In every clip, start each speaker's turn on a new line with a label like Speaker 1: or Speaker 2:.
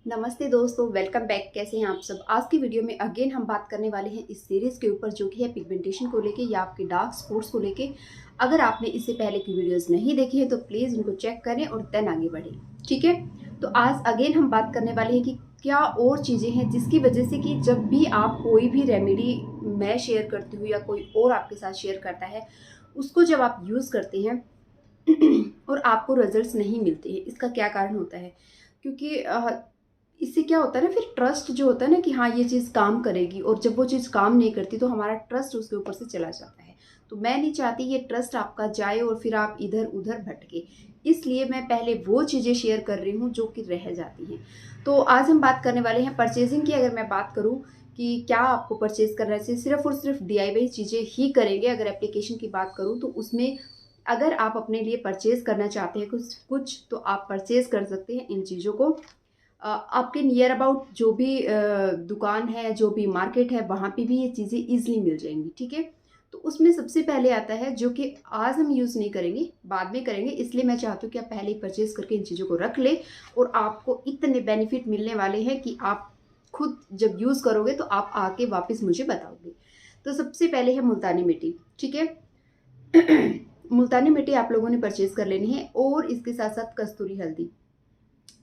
Speaker 1: नमस्ते दोस्तों, welcome back. कैसे हैं आप सब। आज की वीडियो में अगेन हम बात करने वाले हैं इस सीरीज़ के ऊपर जो कि है पिगमेंटेशन को लेके या आपके डार्क स्पॉट्स को लेके। अगर आपने इससे पहले की वीडियोस नहीं देखी है तो प्लीज़ उनको चेक करें और देन आगे बढ़ें। ठीक है, तो आज अगेन हम बात करने वाले हैं कि क्या और चीज़ें हैं जिसकी वजह से कि जब भी आप कोई भी रेमेडी मैं शेयर करती हूँ या कोई और आपके साथ शेयर करता है, उसको जब आप यूज़ करते हैं और आपको रिजल्ट्स नहीं मिलते हैं, इसका क्या कारण होता है। क्योंकि इससे क्या होता है ना, फिर ट्रस्ट जो होता है ना कि हाँ ये चीज़ काम करेगी, और जब वो चीज़ काम नहीं करती तो हमारा ट्रस्ट उसके ऊपर से चला जाता है। तो मैं नहीं चाहती ये ट्रस्ट आपका जाए और फिर आप इधर उधर भटके। इसलिए मैं पहले वो चीज़ें शेयर कर रही हूँ जो कि रह जाती हैं। तो आज हम बात करने वाले हैं परचेजिंग की। अगर मैं बात करूँ कि क्या आपको परचेज करना चाहिए, सिर्फ और सिर्फ DIY चीज़ें ही करेंगे। अगर एप्लीकेशन की बात करूँ तो उसमें अगर आप अपने लिए परचेज करना चाहते हैं कुछ कुछ तो आप परचेज कर सकते हैं इन चीज़ों को। आपके नियर अबाउट जो भी दुकान है, जो भी मार्केट है, वहाँ पे भी ये चीज़ें ईजिली मिल जाएंगी। ठीक है, तो उसमें सबसे पहले आता है जो कि आज हम यूज़ नहीं करेंगे, बाद में करेंगे। इसलिए मैं चाहती हूँ कि आप पहले ही परचेज करके इन चीज़ों को रख ले, और आपको इतने बेनिफिट मिलने वाले हैं कि आप खुद जब यूज़ करोगे तो आप आके वापस मुझे बताओगे। तो सबसे पहले है मुल्तानी मिट्टी। ठीक है, मुल्तानी मिट्टी आप लोगों ने परचेज कर लेनी है, और इसके साथ साथ कस्तूरी हल्दी।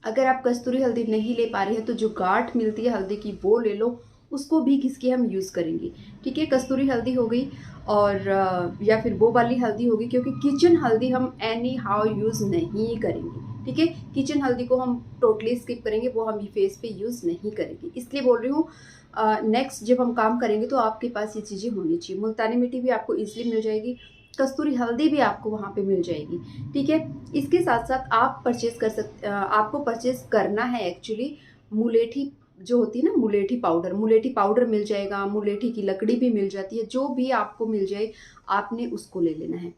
Speaker 1: अगर आप कस्तूरी हल्दी नहीं ले पा रहे हैं तो जो गांठ मिलती है हल्दी की वो ले लो, उसको भी घिस के हम यूज़ करेंगे। ठीक है, कस्तूरी हल्दी हो गई, और या फिर वो वाली हल्दी होगी, क्योंकि किचन हल्दी हम एनी हाउ यूज़ नहीं करेंगे। ठीक है, किचन हल्दी को हम टोटली स्किप करेंगे, वो हम फेस पे यूज़ नहीं करेंगे। इसलिए बोल रही हूँ नेक्स्ट जब हम काम करेंगे तो आपके पास ये चीज़ें होनी चाहिए। मुल्तानी मिट्टी भी आपको ईजिली मिल जाएगी, कस्तूरी हल्दी भी आपको वहाँ पे मिल जाएगी। ठीक है, इसके साथ साथ आप परचेज कर सकते, आपको परचेज करना है एक्चुअली मुलेठी जो होती है ना, मुलेठी पाउडर मिल जाएगा। मुलेठी की लकड़ी भी मिल जाती है, जो भी आपको मिल जाए आपने उसको ले लेना है।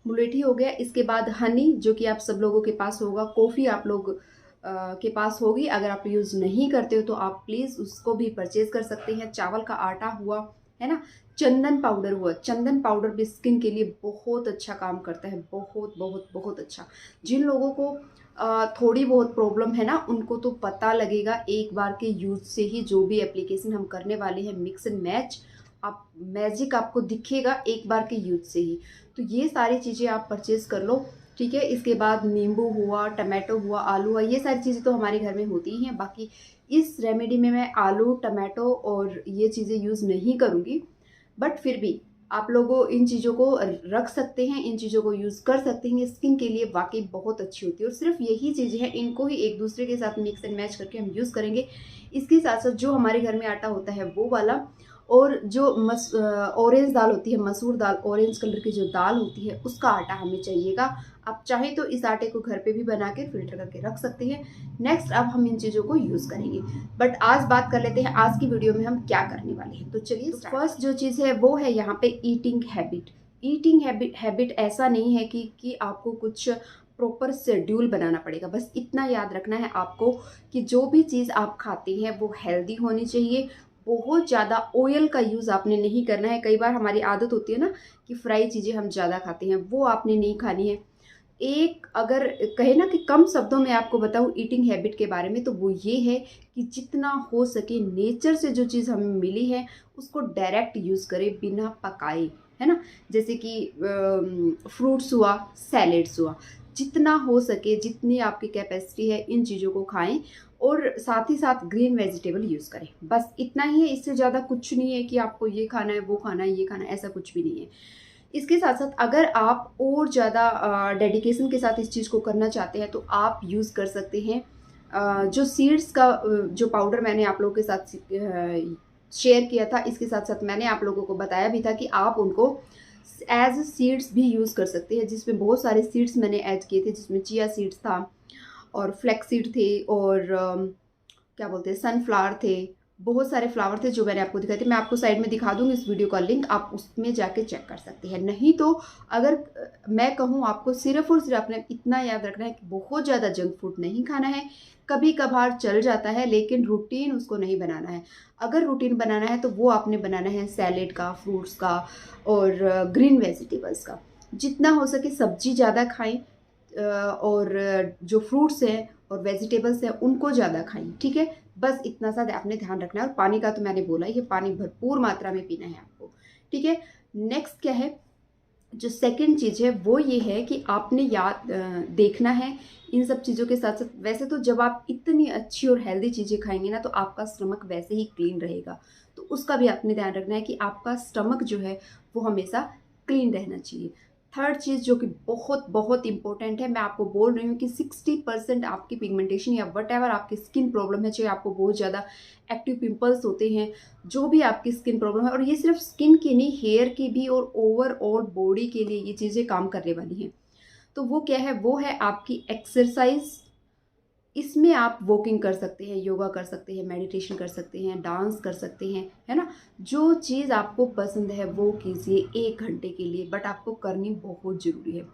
Speaker 1: मुलेठी हो गया, इसके बाद हनी जो कि आप सब लोगों के पास होगा। कॉफ़ी आप लोग के पास होगी। अगर आप यूज़ नहीं करते हो तो आप प्लीज़ उसको भी परचेज कर सकते हैं। चावल का आटा हुआ, है ना। चंदन पाउडर हुआ, चंदन पाउडर भी स्किन के लिए बहुत अच्छा काम करता है, बहुत बहुत बहुत अच्छा। जिन लोगों को थोड़ी बहुत प्रॉब्लम है ना, उनको तो पता लगेगा एक बार के यूज से ही। जो भी एप्लीकेशन हम करने वाले हैं मिक्स एंड मैच, आप मैजिक आपको दिखेगा एक बार के यूज से ही। तो ये सारी चीज़ें आप परचेज कर लो। ठीक है, इसके बाद नींबू हुआ, टमाटो हुआ, आलू हुआ, ये सारी चीज़ें तो हमारे घर में होती ही हैं। बाकी इस रेमेडी में मैं आलू, टमाटो और ये चीज़ें यूज़ नहीं करूँगी, बट फिर भी आप लोगों इन चीज़ों को रख सकते हैं, इन चीज़ों को यूज़ कर सकते हैं। स्किन के लिए वाकई बहुत अच्छी होती है, और सिर्फ यही चीज़ें हैं, इनको ही एक दूसरे के साथ मिक्स एंड मैच करके हम यूज़ करेंगे। इसके साथ साथ जो हमारे घर में आटा होता है वो वाला, और जो ऑरेंज दाल होती है, मसूर दाल, ऑरेंज कलर की जो दाल होती है उसका आटा हमें चाहिएगा। आप चाहे तो इस आटे को घर पे भी बना के फिल्टर करके रख सकते हैं। नेक्स्ट अब हम इन चीज़ों को यूज़ करेंगे, बट आज बात कर लेते हैं आज की वीडियो में हम क्या करने वाले हैं। तो चलिए, तो फर्स्ट जो चीज़ है वो है यहाँ पे ईटिंग हैबिट। ईटिंग हैबिट ऐसा नहीं है कि आपको कुछ प्रॉपर शेड्यूल बनाना पड़ेगा। बस इतना याद रखना है आपको कि जो भी चीज़ आप खाते हैं वो हेल्दी होनी चाहिए। बहुत ज़्यादा ऑयल का यूज़ आपने नहीं करना है। कई बार हमारी आदत होती है ना कि फ्राई चीज़ें हम ज़्यादा खाते हैं, वो आपने नहीं खानी है। एक अगर कहे ना कि कम शब्दों में आपको बताऊं ईटिंग हैबिट के बारे में, तो वो ये है कि जितना हो सके नेचर से जो चीज़ हमें मिली है उसको डायरेक्ट यूज़ करें बिना पकाए, है ना। जैसे कि फ्रूट्स हुआ, सैलेड्स हुआ, जितना हो सके, जितनी आपकी कैपेसिटी है इन चीज़ों को खाएं, और साथ ही साथ ग्रीन वेजिटेबल यूज़ करें। बस इतना ही है, इससे ज़्यादा कुछ नहीं है कि आपको ये खाना है, वो खाना है, ये खाना है, ऐसा कुछ भी नहीं है। इसके साथ साथ अगर आप और ज़्यादा डेडिकेशन के साथ इस चीज़ को करना चाहते हैं तो आप यूज़ कर सकते हैं जो सीड्स का जो पाउडर मैंने आप लोगों के साथ शेयर किया था। इसके साथ साथ मैंने आप लोगों को बताया भी था कि आप उनको एज सीड्स भी यूज़ कर सकते हैं, जिसमें बहुत सारे सीड्स मैंने ऐड किए थे, जिसमें चिया सीड्स था, और फ्लैक्स सीड थे, और क्या बोलते हैं, सनफ्लावर थे। बहुत सारे फ्लावर थे जो मैंने आपको दिखाए थे। मैं आपको साइड में दिखा दूंगी इस वीडियो का लिंक, आप उसमें जाके चेक कर सकते हैं। नहीं तो अगर मैं कहूँ आपको सिर्फ और सिर्फ आपने इतना याद रखना है कि बहुत ज़्यादा जंक फूड नहीं खाना है। कभी कभार चल जाता है, लेकिन रूटीन उसको नहीं बनाना है। अगर रूटीन बनाना है तो वो आपने बनाना है सैलेड का, फ्रूट्स का, और ग्रीन वेजिटेबल्स का। जितना हो सके सब्जी ज़्यादा खाएं, और जो फ्रूट्स हैं और वेजिटेबल्स हैं उनको ज़्यादा खाएं, ठीक है। बस इतना सा आपने ध्यान रखना है। और पानी का तो मैंने बोला, ये पानी भरपूर मात्रा में पीना है आपको, ठीक है। नेक्स्ट क्या है, जो सेकंड चीज़ है वो ये है कि आपने याद देखना है इन सब चीज़ों के साथ साथ, वैसे तो जब आप इतनी अच्छी और हेल्दी चीज़ें खाएंगे ना तो आपका स्टमक वैसे ही क्लीन रहेगा, तो उसका भी आपने ध्यान रखना है कि आपका स्टमक जो है वो हमेशा क्लीन रहना चाहिए। थर्ड चीज़ जो कि बहुत बहुत इंपॉर्टेंट है, मैं आपको बोल रही हूँ कि 60% आपकी पिगमेंटेशन या वट एवर आपकी स्किन प्रॉब्लम है, चाहे आपको बहुत ज़्यादा एक्टिव पिंपल्स होते हैं, जो भी आपकी स्किन प्रॉब्लम है, और ये सिर्फ स्किन की नहीं, हेयर की भी और ओवरऑल बॉडी के लिए ये चीज़ें काम करने वाली हैं। तो वो क्या है, वो है आपकी एक्सरसाइज। इसमें आप वॉकिंग कर सकते हैं, योगा कर सकते हैं, मेडिटेशन कर सकते हैं, डांस कर सकते हैं, है ना। जो चीज़ आपको पसंद है वो कीजिए 1 घंटे के लिए, बट आपको करनी बहुत ज़रूरी है।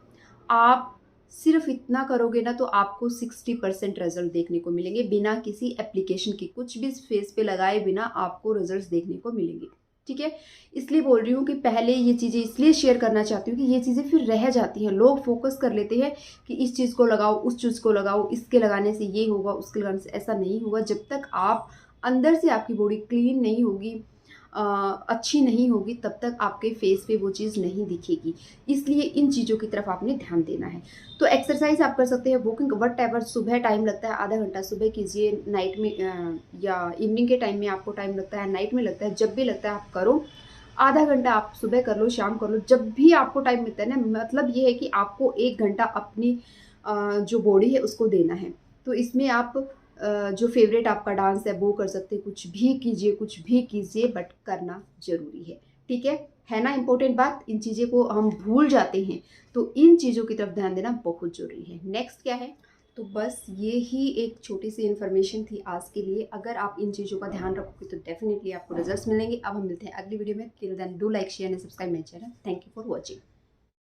Speaker 1: आप सिर्फ इतना करोगे ना तो आपको 60% रिजल्ट देखने को मिलेंगे, बिना किसी एप्लीकेशन के, कुछ भी फेस पे लगाए बिना आपको रिजल्ट्स देखने को मिलेंगे, ठीक है। इसलिए बोल रही हूँ कि पहले ये चीज़ें इसलिए शेयर करना चाहती हूँ कि ये चीज़ें फिर रह जाती हैं, लोग फोकस कर लेते हैं कि इस चीज़ को लगाओ, उस चीज़ को लगाओ, इसके लगाने से ये होगा, उसके लगाने से ऐसा नहीं होगा। जब तक आप अंदर से आपकी बॉडी क्लीन नहीं होगी, अच्छी नहीं होगी, तब तक आपके फेस पे वो चीज़ नहीं दिखेगी। इसलिए इन चीज़ों की तरफ आपने ध्यान देना है। तो एक्सरसाइज आप कर सकते हैं, वॉकिंग वट एवर, सुबह टाइम लगता है आधा घंटा सुबह कीजिए, नाइट में या इवनिंग के टाइम में आपको टाइम लगता है, नाइट में लगता है, जब भी लगता है आप करो। आधा घंटा आप सुबह कर लो, शाम कर लो, जब भी आपको टाइम मिलता है ना। मतलब ये है कि आपको 1 घंटा अपनी जो बॉडी है उसको देना है। तो इसमें आप जो फेवरेट आपका डांस है वो कर सकते हैं, कुछ भी कीजिए, कुछ भी कीजिए, बट करना ज़रूरी है, ठीक है ना। इंपॉर्टेंट बात, इन चीज़ों को हम भूल जाते हैं, तो इन चीज़ों की तरफ ध्यान देना बहुत ज़रूरी है। नेक्स्ट क्या है, तो बस ये ही एक छोटी सी इन्फॉर्मेशन थी आज के लिए। अगर आप इन चीज़ों का ध्यान रखोगे तो डेफिनेटली आपको रिजल्ट्स मिलेंगे। अब हम मिलते हैं अगली वीडियो में। Till then do like, share and subscribe my channel. Thank you for watching.